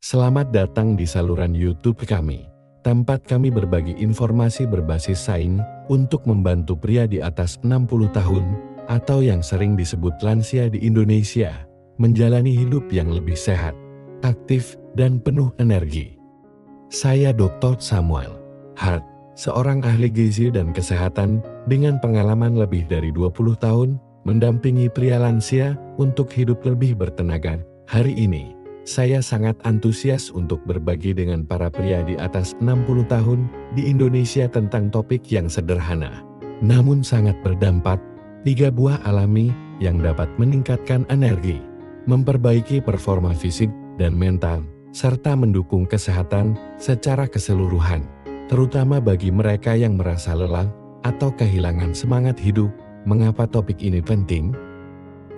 Selamat datang di saluran YouTube kami. Tempat kami berbagi informasi berbasis sains untuk membantu pria di atas 60 tahun atau yang sering disebut lansia di Indonesia menjalani hidup yang lebih sehat, aktif, dan penuh energi. Saya Dr. Samuel Hart, seorang ahli gizi dan kesehatan dengan pengalaman lebih dari 20 tahun mendampingi pria lansia untuk hidup lebih bertenaga. Hari ini, saya sangat antusias untuk berbagi dengan para pria di atas 60 tahun di Indonesia tentang topik yang sederhana, namun sangat berdampak, 3 buah alami yang dapat meningkatkan energi, memperbaiki performa fisik dan mental, serta mendukung kesehatan secara keseluruhan, terutama bagi mereka yang merasa lelah atau kehilangan semangat hidup. Mengapa topik ini penting?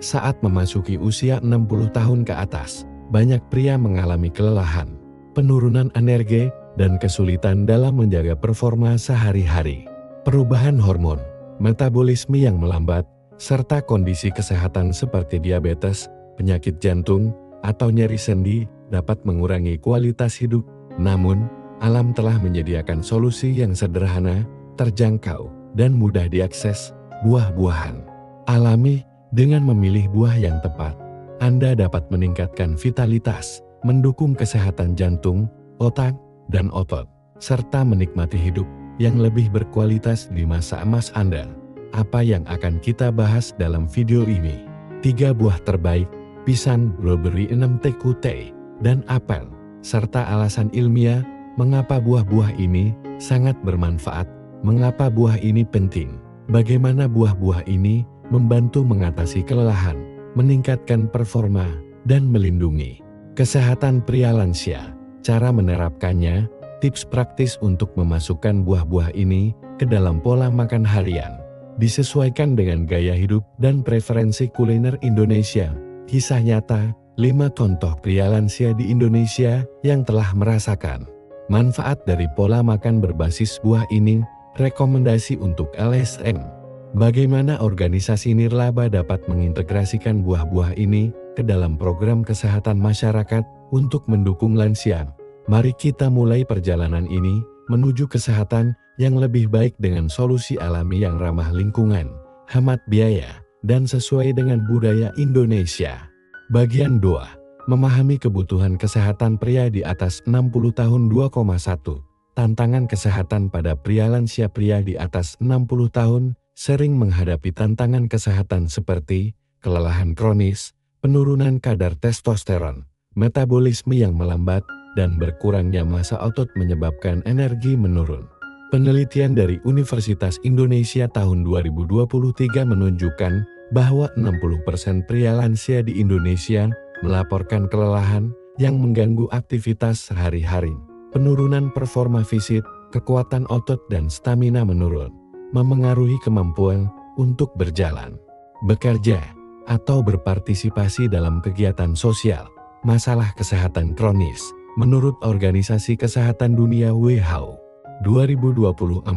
Saat memasuki usia 60 tahun ke atas, banyak pria mengalami kelelahan, penurunan energi, dan kesulitan dalam menjaga performa sehari-hari. Perubahan hormon, metabolisme yang melambat, serta kondisi kesehatan seperti diabetes, penyakit jantung, atau nyeri sendi dapat mengurangi kualitas hidup. Namun, alam telah menyediakan solusi yang sederhana, terjangkau, dan mudah diakses, buah-buahan alami. Dengan memilih buah yang tepat, Anda dapat meningkatkan vitalitas, mendukung kesehatan jantung, otak, dan otot, serta menikmati hidup yang lebih berkualitas di masa emas Anda. Apa yang akan kita bahas dalam video ini? 3 buah terbaik, pisang, blueberry 6 TQT, dan apel, serta alasan ilmiah mengapa buah-buah ini sangat bermanfaat, mengapa buah ini penting, bagaimana buah-buah ini membantu mengatasi kelelahan, meningkatkan performa, dan melindungi kesehatan pria lansia. Cara menerapkannya, tips praktis untuk memasukkan buah-buah ini ke dalam pola makan harian, disesuaikan dengan gaya hidup dan preferensi kuliner Indonesia. Kisah nyata, 5 contoh pria lansia di Indonesia yang telah merasakan manfaat dari pola makan berbasis buah ini. Rekomendasi untuk LSM. Bagaimana organisasi nirlaba dapat mengintegrasikan buah-buah ini ke dalam program kesehatan masyarakat untuk mendukung lansia? Mari kita mulai perjalanan ini menuju kesehatan yang lebih baik dengan solusi alami yang ramah lingkungan, hemat biaya, dan sesuai dengan budaya Indonesia. Bagian 2. Memahami kebutuhan kesehatan pria di atas 60 tahun. 2,1. Tantangan kesehatan pada pria lansia. Pria di atas 60 tahun sering menghadapi tantangan kesehatan seperti kelelahan kronis, penurunan kadar testosteron, metabolisme yang melambat, dan berkurangnya massa otot menyebabkan energi menurun. Penelitian dari Universitas Indonesia tahun 2023 menunjukkan bahwa 60% pria lansia di Indonesia melaporkan kelelahan yang mengganggu aktivitas sehari-hari, penurunan performa fisik, kekuatan otot dan stamina menurun, memengaruhi kemampuan untuk berjalan, bekerja, atau berpartisipasi dalam kegiatan sosial. Masalah kesehatan kronis, menurut Organisasi Kesehatan Dunia WHO, 2024,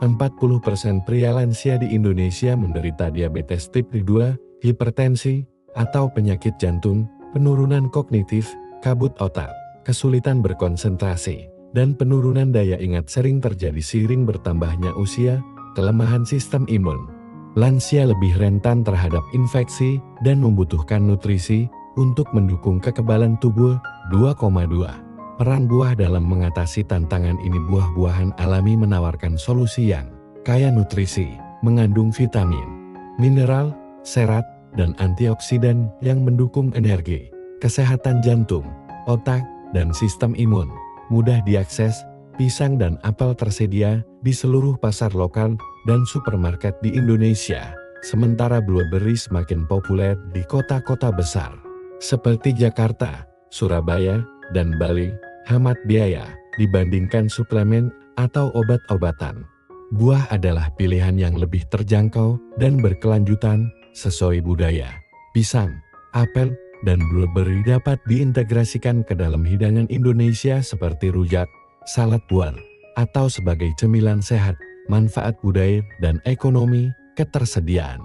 40% pria lansia di Indonesia menderita diabetes tipe 2, hipertensi, atau penyakit jantung, penurunan kognitif, kabut otak, kesulitan berkonsentrasi, dan penurunan daya ingat sering terjadi seiring bertambahnya usia. Kelemahan sistem imun. Lansia lebih rentan terhadap infeksi dan membutuhkan nutrisi untuk mendukung kekebalan tubuh. 2,2. Peran buah dalam mengatasi tantangan ini. Buah-buahan alami menawarkan solusi yang kaya nutrisi, mengandung vitamin, mineral, serat, dan antioksidan yang mendukung energi, kesehatan jantung, otak, dan sistem imun. Mudah diakses. Pisang dan apel tersedia di seluruh pasar lokal dan supermarket di Indonesia, sementara blueberry semakin populer di kota-kota besar seperti Jakarta, Surabaya, dan Bali. Hemat biaya dibandingkan suplemen atau obat-obatan. Buah adalah pilihan yang lebih terjangkau dan berkelanjutan sesuai budaya. Pisang, apel, dan blueberry dapat diintegrasikan ke dalam hidangan Indonesia seperti rujak, salad buah, atau sebagai cemilan sehat. Manfaat budaya dan ekonomi. Ketersediaan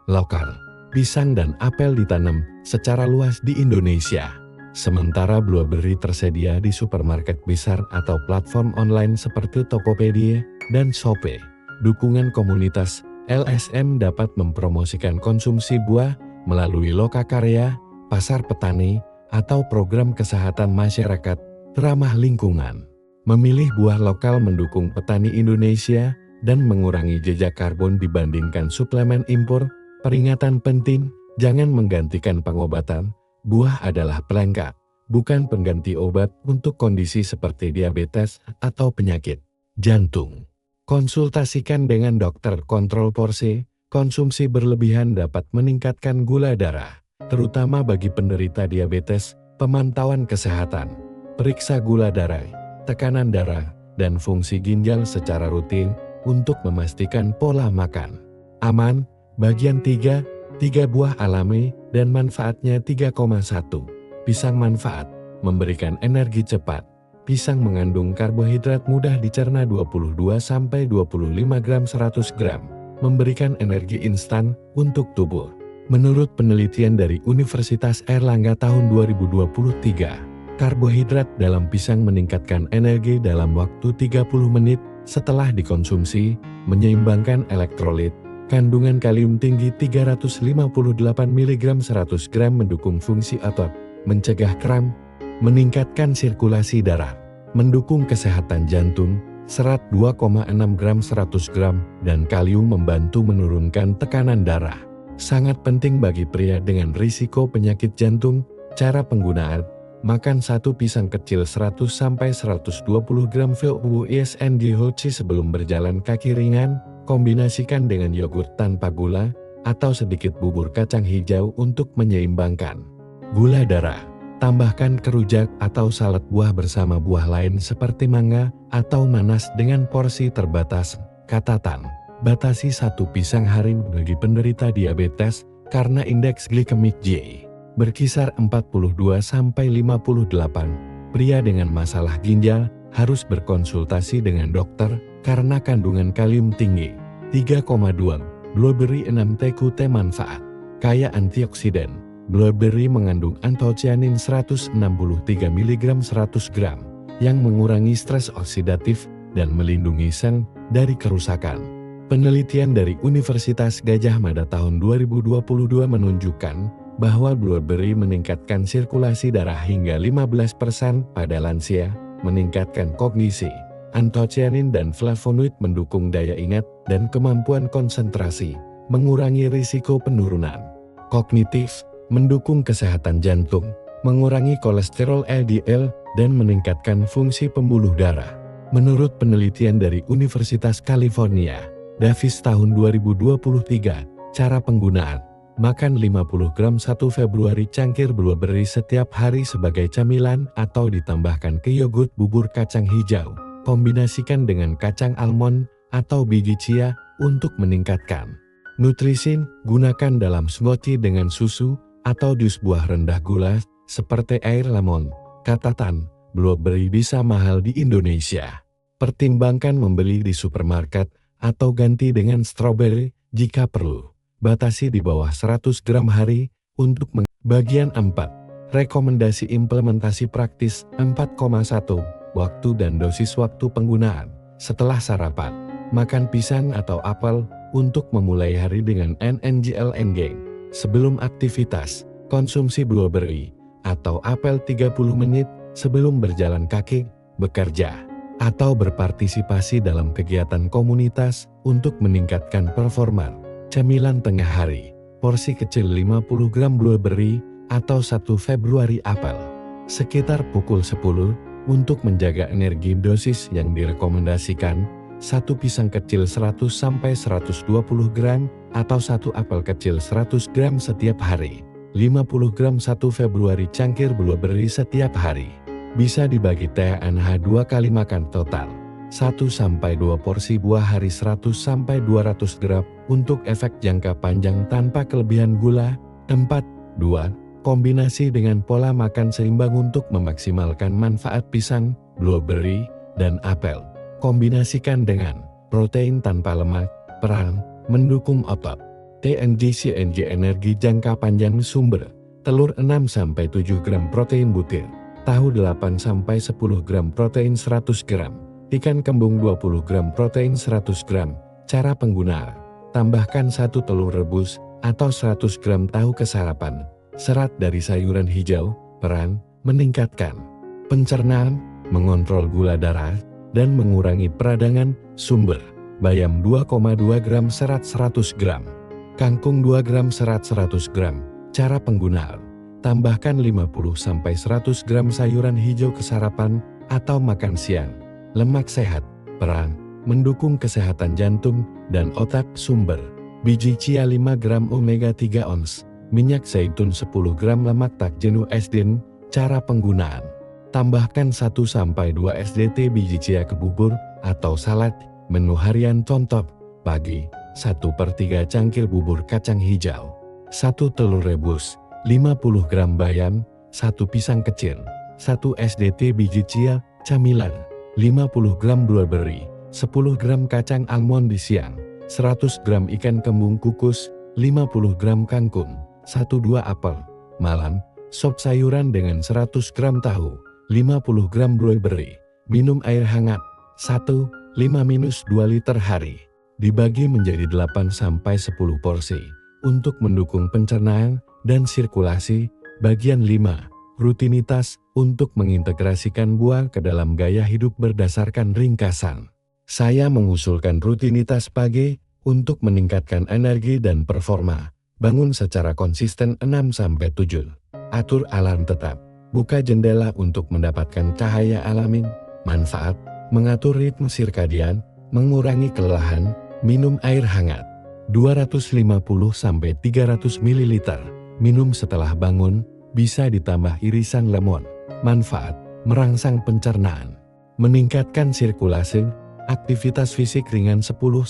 lokal. Pisang dan apel ditanam secara luas di Indonesia. Sementara blueberry tersedia di supermarket besar atau platform online seperti Tokopedia dan Shopee. Dukungan komunitas LSM dapat mempromosikan konsumsi buah melalui lokakarya, pasar petani, atau program kesehatan masyarakat ramah lingkungan. Memilih buah lokal mendukung petani Indonesia dan mengurangi jejak karbon dibandingkan suplemen impor. Peringatan penting, jangan menggantikan pengobatan. Buah adalah pelengkap, bukan pengganti obat untuk kondisi seperti diabetes atau penyakit jantung. Konsultasikan dengan dokter. Kontrol porsi. Konsumsi berlebihan dapat meningkatkan gula darah, terutama bagi penderita diabetes. Pemantauan kesehatan. Periksa gula darah, tekanan darah, dan fungsi ginjal secara rutin untuk memastikan pola makan aman. Bagian 3, 3 buah alami dan manfaatnya. 3,1. Pisang manfaat, memberikan energi cepat. Pisang mengandung karbohidrat mudah dicerna 22-25 gram 100 gram, memberikan energi instan untuk tubuh. Menurut penelitian dari Universitas Airlangga tahun 2023, karbohidrat dalam pisang meningkatkan energi dalam waktu 30 menit setelah dikonsumsi, menyeimbangkan elektrolit. Kandungan kalium tinggi 358 mg 100 gram mendukung fungsi otot, mencegah kram, meningkatkan sirkulasi darah, mendukung kesehatan jantung. Serat 2,6 gram 100 gram, dan kalium membantu menurunkan tekanan darah. Sangat penting bagi pria dengan risiko penyakit jantung. Cara penggunaan: makan satu pisang kecil 100-120 gram VUISNGHC sebelum berjalan kaki ringan. Kombinasikan dengan yogurt tanpa gula atau sedikit bubur kacang hijau untuk menyeimbangkan gula darah. Tambahkan ke rujak atau salad buah bersama buah lain seperti mangga atau nanas dengan porsi terbatas. Catatan: batasi satu pisang hari bagi penderita diabetes karena indeks glikemik J berkisar 42-58. Pria dengan masalah ginjal harus berkonsultasi dengan dokter karena kandungan kalium tinggi. 3,2. Blueberry 6T QT manfaat. Kaya antioksidan. Blueberry mengandung antocianin 163 mg 100 gram yang mengurangi stres oksidatif dan melindungi sel dari kerusakan. Penelitian dari Universitas Gadjah Mada tahun 2022 menunjukkan bahwa blueberry meningkatkan sirkulasi darah hingga 15% pada lansia, meningkatkan kognisi. Antocianin dan flavonoid mendukung daya ingat dan kemampuan konsentrasi, mengurangi risiko penurunan kognitif, mendukung kesehatan jantung, mengurangi kolesterol LDL, dan meningkatkan fungsi pembuluh darah. Menurut penelitian dari Universitas California, Davis tahun 2023, cara penggunaan: makan 50 gram 1 Februari cangkir blueberry setiap hari sebagai camilan atau ditambahkan ke yogurt bubur kacang hijau. Kombinasikan dengan kacang almond atau biji chia untuk meningkatkan nutrisi. Gunakan dalam smoothie dengan susu atau jus buah rendah gula seperti air lemon. Catatan: blueberry bisa mahal di Indonesia. Pertimbangkan membeli di supermarket atau ganti dengan strawberry jika perlu. Batasi di bawah 100 gram hari untuk Bagian 4. Rekomendasi implementasi praktis. 4,1. Waktu dan dosis waktu penggunaan. Setelah sarapan, makan pisang atau apel untuk memulai hari dengan NNGLNG. Sebelum aktivitas, konsumsi blueberry atau apel 30 menit sebelum berjalan kaki, bekerja, atau berpartisipasi dalam kegiatan komunitas untuk meningkatkan performa. Camilan tengah hari, porsi kecil 50 gram blueberry atau 1 Februari apel. Sekitar pukul 10, untuk menjaga energi. Dosis yang direkomendasikan: satu pisang kecil 100-120 gram atau satu apel kecil 100 gram setiap hari. 50 gram 1 Februari cangkir blueberry setiap hari. Bisa dibagi TNH 2 kali makan total. 1-2 porsi buah hari 100-200 gram untuk efek jangka panjang tanpa kelebihan gula. 4.2. Kombinasi dengan pola makan seimbang untuk memaksimalkan manfaat pisang, blueberry, dan apel. Kombinasikan dengan protein tanpa lemak, perang, mendukung otot. TNG-CNG energi jangka panjang sumber telur 6-7 gram protein butir, tahu 8-10 gram protein 100 gram, ikan kembung 20 gram protein 100 gram. Cara penggunaan: tambahkan 1 telur rebus atau 100 gram tahu ke sarapan. Serat dari sayuran hijau. Peran: meningkatkan pencernaan, mengontrol gula darah, dan mengurangi peradangan. Sumber: bayam 2,2 gram serat 100 gram, kangkung 2 gram serat 100 gram. Cara penggunaan: tambahkan 50-100 gram sayuran hijau ke sarapan atau makan siang. Lemak sehat. Peran: mendukung kesehatan jantung dan otak. Sumber: biji chia 5 gram omega 3 ons, minyak zaitun 10 gram, lemak tak jenuh SDN. Cara penggunaan: tambahkan 1-2 SDT biji chia ke bubur atau salad. Menu harian contoh: pagi, 1/3 cangkir bubur kacang hijau, 1 telur rebus, 50 gram bayam, 1 pisang kecil, 1 SDT biji chia. Camilan: 50 gram blueberry, 10 gram kacang almond. Di siang, 100 gram ikan kembung kukus, 50 gram kangkung, 1-2 apel. Malam, sop sayuran dengan 100 gram tahu, 50 gram blueberry. Minum air hangat 1,5-2 liter hari. Dibagi menjadi 8-10 porsi. Untuk mendukung pencernaan dan sirkulasi. Bagian 5. Rutinitas untuk mengintegrasikan buah ke dalam gaya hidup berdasarkan ringkasan. Saya mengusulkan rutinitas pagi untuk meningkatkan energi dan performa. Bangun secara konsisten 6-7. Atur alarm tetap. Buka jendela untuk mendapatkan cahaya alami. Manfaat: mengatur ritme sirkadian, mengurangi kelelahan. Minum air hangat 250-300 ml. Minum setelah bangun, bisa ditambah irisan lemon. Manfaat: merangsang pencernaan, meningkatkan sirkulasi. Aktivitas fisik ringan 10-20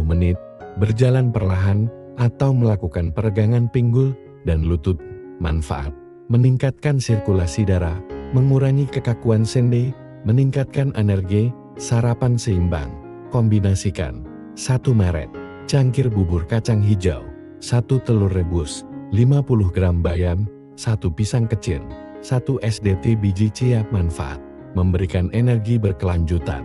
menit, berjalan perlahan, atau melakukan peregangan pinggul dan lutut. Manfaat: meningkatkan sirkulasi darah, mengurangi kekakuan sendi, meningkatkan energi. Sarapan seimbang. Kombinasikan: 1 meret, cangkir bubur kacang hijau, 1 telur rebus, 50 gram bayam, 1 pisang kecil, 1 SDT biji chia. Manfaat: memberikan energi berkelanjutan,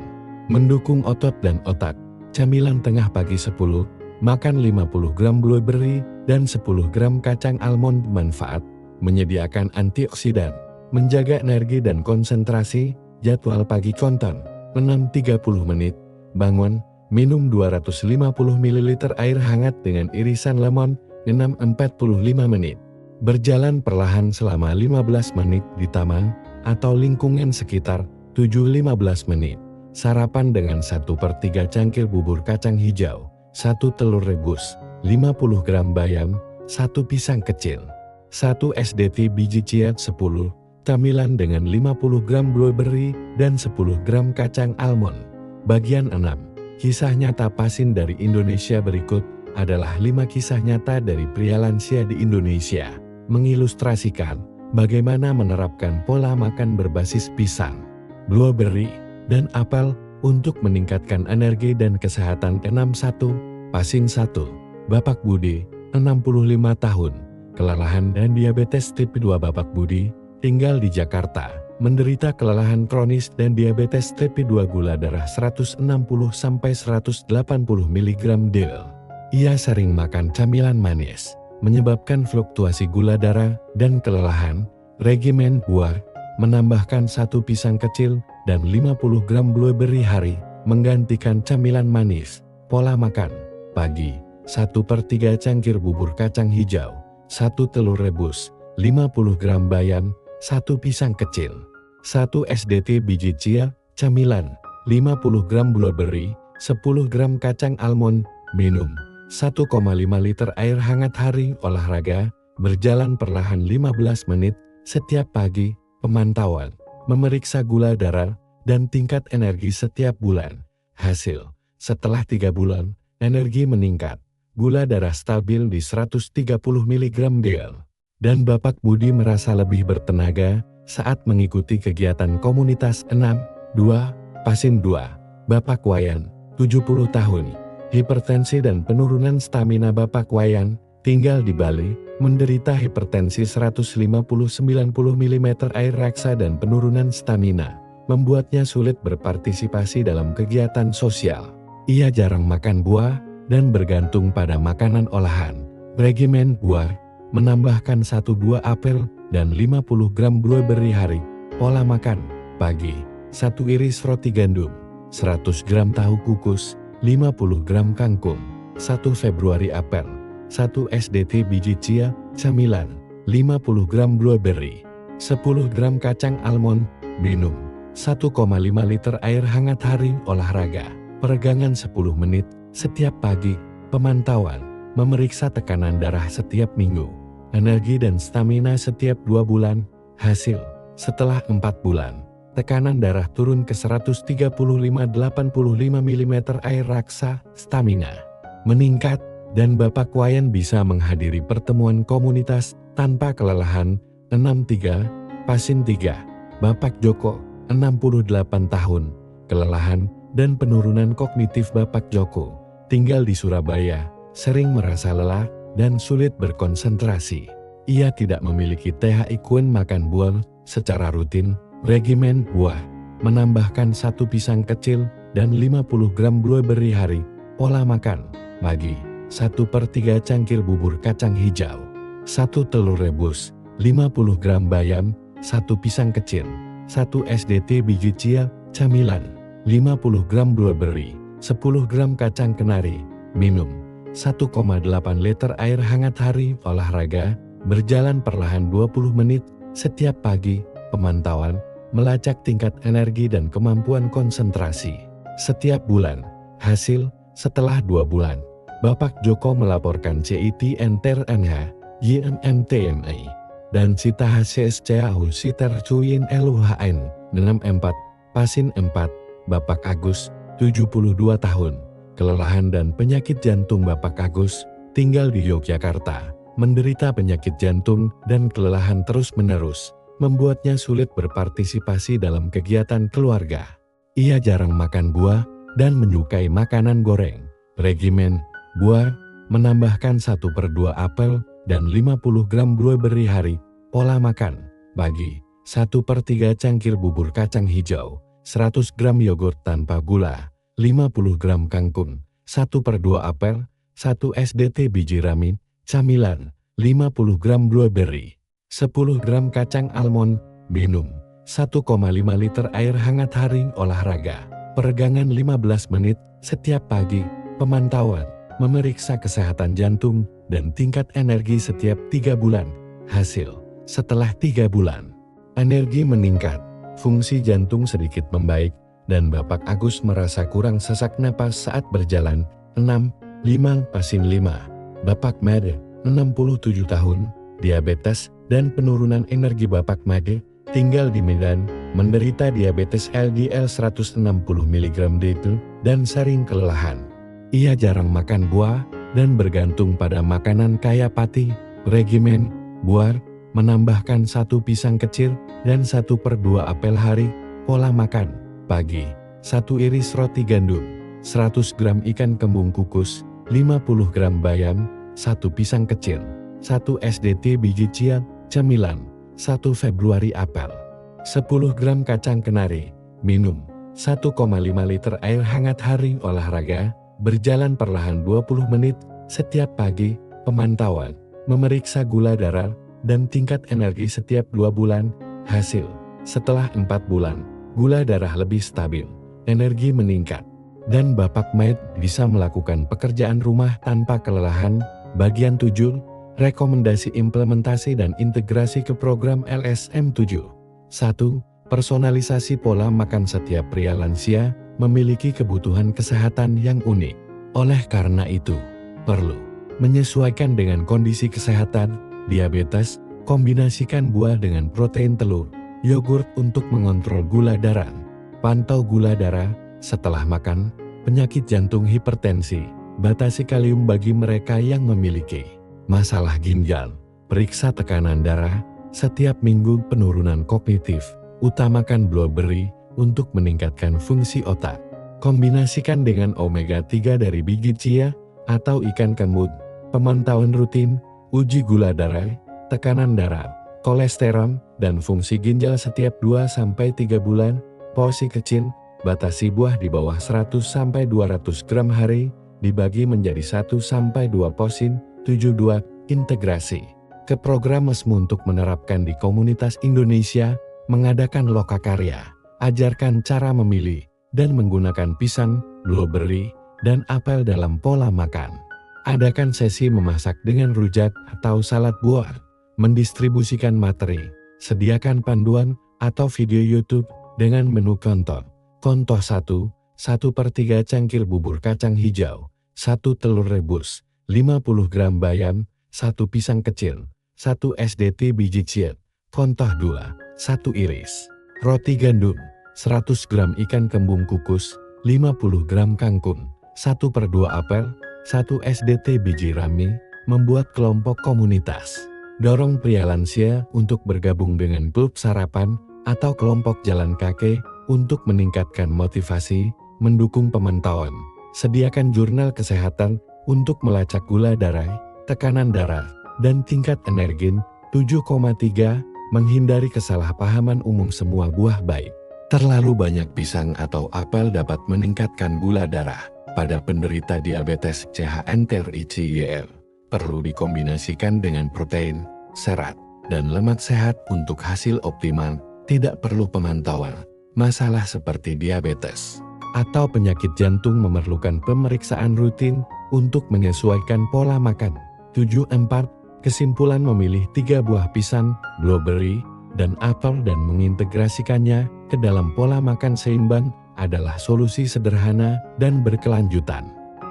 mendukung otot dan otak. Camilan tengah pagi 10, makan 50 gram blueberry dan 10 gram kacang almond. Manfaat: menyediakan antioksidan, menjaga energi dan konsentrasi. Jadwal pagi konten: 6.30 menit, bangun, minum 250 ml air hangat dengan irisan lemon. 6.45 menit, berjalan perlahan selama 15 menit di taman atau lingkungan sekitar. 7-15 menit, sarapan dengan 1/3 cangkir bubur kacang hijau, 1 telur rebus, 50 gram bayam, 1 pisang kecil, 1 SDT biji chia. 10. Camilan dengan 50 gram blueberry dan 10 gram kacang almond. Bagian 6. Kisah nyata pasien dari Indonesia. Berikut adalah 5 kisah nyata dari pria lansia di Indonesia, mengilustrasikan bagaimana menerapkan pola makan berbasis pisang, blueberry, dan apel untuk meningkatkan energi dan kesehatan. 61. Pasien 1. Bapak Budi, 65 tahun, kelelahan dan diabetes tipe 2. Bapak Budi tinggal di Jakarta, menderita kelelahan kronis dan diabetes tipe 2, gula darah 160-180 mg DL. Ia sering makan camilan manis, menyebabkan fluktuasi gula darah dan kelelahan. Regimen buah: menambahkan 1 pisang kecil dan 50 gram blueberry hari, menggantikan camilan manis. Pola makan: pagi, 1/3 cangkir bubur kacang hijau, 1 telur rebus, 50 gram bayam, 1 pisang kecil, 1 SDT biji chia. Camilan: 50 gram blueberry, 10 gram kacang almond. Minum 1,5 liter air hangat hari. Olahraga: berjalan perlahan 15 menit setiap pagi. Pemantauan: memeriksa gula darah dan tingkat energi setiap bulan. Hasil: setelah 3 bulan, energi meningkat, gula darah stabil di 130 mg DL. Dan Bapak Budi merasa lebih bertenaga saat mengikuti kegiatan komunitas. 6.2. Pasien 2. Bapak Wayan, 70 tahun, hipertensi dan penurunan stamina. Bapak Wayan tinggal di Bali, menderita hipertensi 150-90 mm air raksa dan penurunan stamina, membuatnya sulit berpartisipasi dalam kegiatan sosial. Ia jarang makan buah dan bergantung pada makanan olahan. Regimen buah menambahkan 1 buah apel dan 50 gram blueberry hari. Pola makan: pagi, 1 iris roti gandum, 100 gram tahu kukus, 50 gram kangkung, 1 Februari apel, 1 SDT biji chia, camilan, 50 gram blueberry, 10 gram kacang almond. Minum 1,5 liter air hangat hari. Olahraga, peregangan 10 menit setiap pagi. Pemantauan, memeriksa tekanan darah setiap minggu. Energi dan stamina setiap 2 bulan. Hasil, setelah 4 bulan, tekanan darah turun ke 135/85 mm air raksa, stamina meningkat, dan Bapak Wayan bisa menghadiri pertemuan komunitas tanpa kelelahan. 63. Pasien 3. Bapak Joko, 68 tahun, kelelahan dan penurunan kognitif. Bapak Joko tinggal di Surabaya, sering merasa lelah dan sulit berkonsentrasi. Ia tidak memiliki THI-Kun makan buah secara rutin. Regimen buah menambahkan 1 pisang kecil dan 50 gram blueberry hari. Pola makan: pagi, 1/3 cangkir bubur kacang hijau, 1 telur rebus, 50 gram bayam, 1 pisang kecil, 1 SDT biji chia, camilan, 50 gram blueberry, 10 gram kacang kenari. Minum 1,8 liter air hangat hari. Olahraga, berjalan perlahan 20 menit setiap pagi. Pemantauan, melacak tingkat energi dan kemampuan konsentrasi setiap bulan. Hasil, setelah 2 bulan, Bapak Joko melaporkan CIT-NTRNH, YNMTMA, dan Sita HCSCAU Sitar Cuyin LUHN. 64. Pasien 4. Bapak Agus, 72 tahun, kelelahan dan penyakit jantung. Bapak Agus tinggal di Yogyakarta, menderita penyakit jantung dan kelelahan terus-menerus, membuatnya sulit berpartisipasi dalam kegiatan keluarga. Ia jarang makan buah dan menyukai makanan goreng. Regimen buah menambahkan 1/2 apel dan 50 gram blueberry hari. Pola makan: pagi, 1/3 cangkir bubur kacang hijau, 100 gram yogurt tanpa gula, 50 gram kangkung, 1/2 apel, 1 SDT biji rami, camilan, 50 gram blueberry, 10 gram kacang almond. Minum 1,5 liter air hangat hari. Olahraga, peregangan 15 menit setiap pagi. Pemantauan, memeriksa kesehatan jantung dan tingkat energi setiap 3 bulan. Hasil, setelah 3 bulan, energi meningkat, fungsi jantung sedikit membaik, dan Bapak Agus merasa kurang sesak napas saat berjalan. 65. Pasien 5. Bapak Made, 67 tahun, diabetes dan penurunan energi. Bapak Made tinggal di Medan, menderita diabetes LDL 160 mg/dl dan sering kelelahan. Ia jarang makan buah dan bergantung pada makanan kaya pati. Regimen buah menambahkan 1 pisang kecil dan 1/2 apel hari. Pola makan: pagi, 1 iris roti gandum, 100 gram ikan kembung kukus, 50 gram bayam, 1 pisang kecil, 1 SDT biji chia, camilan, 1 Februari apel, 10 gram kacang kenari. Minum 1,5 liter air hangat hari. Olahraga, berjalan perlahan 20 menit setiap pagi. Pemantauan, memeriksa gula darah dan tingkat energi setiap 2 bulan. Hasil, setelah 4 bulan, gula darah lebih stabil, energi meningkat, dan Bapak Med bisa melakukan pekerjaan rumah tanpa kelelahan. Bagian 7, rekomendasi implementasi dan integrasi ke program LSM 7. 1. Personalisasi pola makan. Setiap pria lansia memiliki kebutuhan kesehatan yang unik. Oleh karena itu, perlu menyesuaikan dengan kondisi kesehatan. Diabetes, kombinasikan buah dengan protein telur, yogurt untuk mengontrol gula darah. Pantau gula darah setelah makan. Penyakit jantung, hipertensi, batasi kalium bagi mereka yang memiliki masalah ginjal. Periksa tekanan darah setiap minggu. Penurunan kognitif, utamakan blueberry untuk meningkatkan fungsi otak. Kombinasikan dengan omega 3 dari biji chia atau ikan kembung. Pemantauan rutin, Uji gula darah, tekanan darah, kolesterol, dan fungsi ginjal setiap 2-3 bulan. Porsi kecil, batasi buah di bawah 100-200 gram hari, dibagi menjadi 1-2 porsi. 72. Integrasi ke program MESMU untuk menerapkan di komunitas Indonesia, mengadakan lokakarya, ajarkan cara memilih dan menggunakan pisang, blueberry, dan apel dalam pola makan. Adakan sesi memasak dengan rujak atau salad buah, mendistribusikan materi, sediakan panduan atau video YouTube dengan menu contoh. Contoh 1, 1/3 cangkir bubur kacang hijau, 1 telur rebus, 50 gram bayam, 1 pisang kecil, 1 SDT biji ciet. Contoh 2, 1 iris roti gandum, 100 gram ikan kembung kukus, 50 gram kangkung, 1/2 apel, 1 SDT biji rami. Membuat kelompok komunitas. Dorong pria lansia untuk bergabung dengan klub sarapan atau kelompok jalan kaki untuk meningkatkan motivasi, mendukung pemantauan. Sediakan jurnal kesehatan untuk melacak gula darah, tekanan darah, dan tingkat energi. 7,3. Menghindari kesalahpahaman umum. Semua buah baik. Terlalu banyak pisang atau apel dapat meningkatkan gula darah pada penderita diabetes CHNTRICYL. Perlu dikombinasikan dengan protein, serat, dan lemak sehat untuk hasil optimal. Tidak perlu pemantauan. Masalah seperti diabetes atau penyakit jantung memerlukan pemeriksaan rutin untuk menyesuaikan pola makan. 74. Kesimpulan: memilih 3 buah pisang, blueberry, dan apel dan mengintegrasikannya ke dalam pola makan seimbang adalah solusi sederhana dan berkelanjutan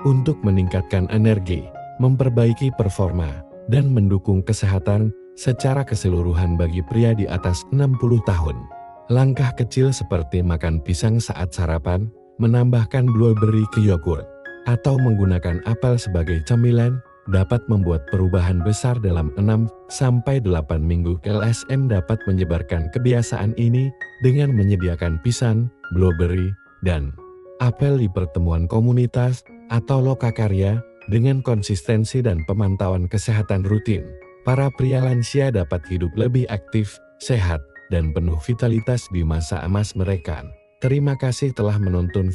untuk meningkatkan energi, memperbaiki performa, dan mendukung kesehatan secara keseluruhan bagi pria di atas 60 tahun. Langkah kecil seperti makan pisang saat sarapan, menambahkan blueberry ke yogurt, atau menggunakan apel sebagai camilan, dapat membuat perubahan besar dalam 6-8 minggu. LSM dapat menyebarkan kebiasaan ini dengan menyediakan pisang, blueberry, dan apel di pertemuan komunitas atau lokakarya dengan konsistensi dan pemantauan kesehatan rutin. Para pria lansia dapat hidup lebih aktif, sehat, dan penuh vitalitas di masa emas mereka. Terima kasih telah menonton video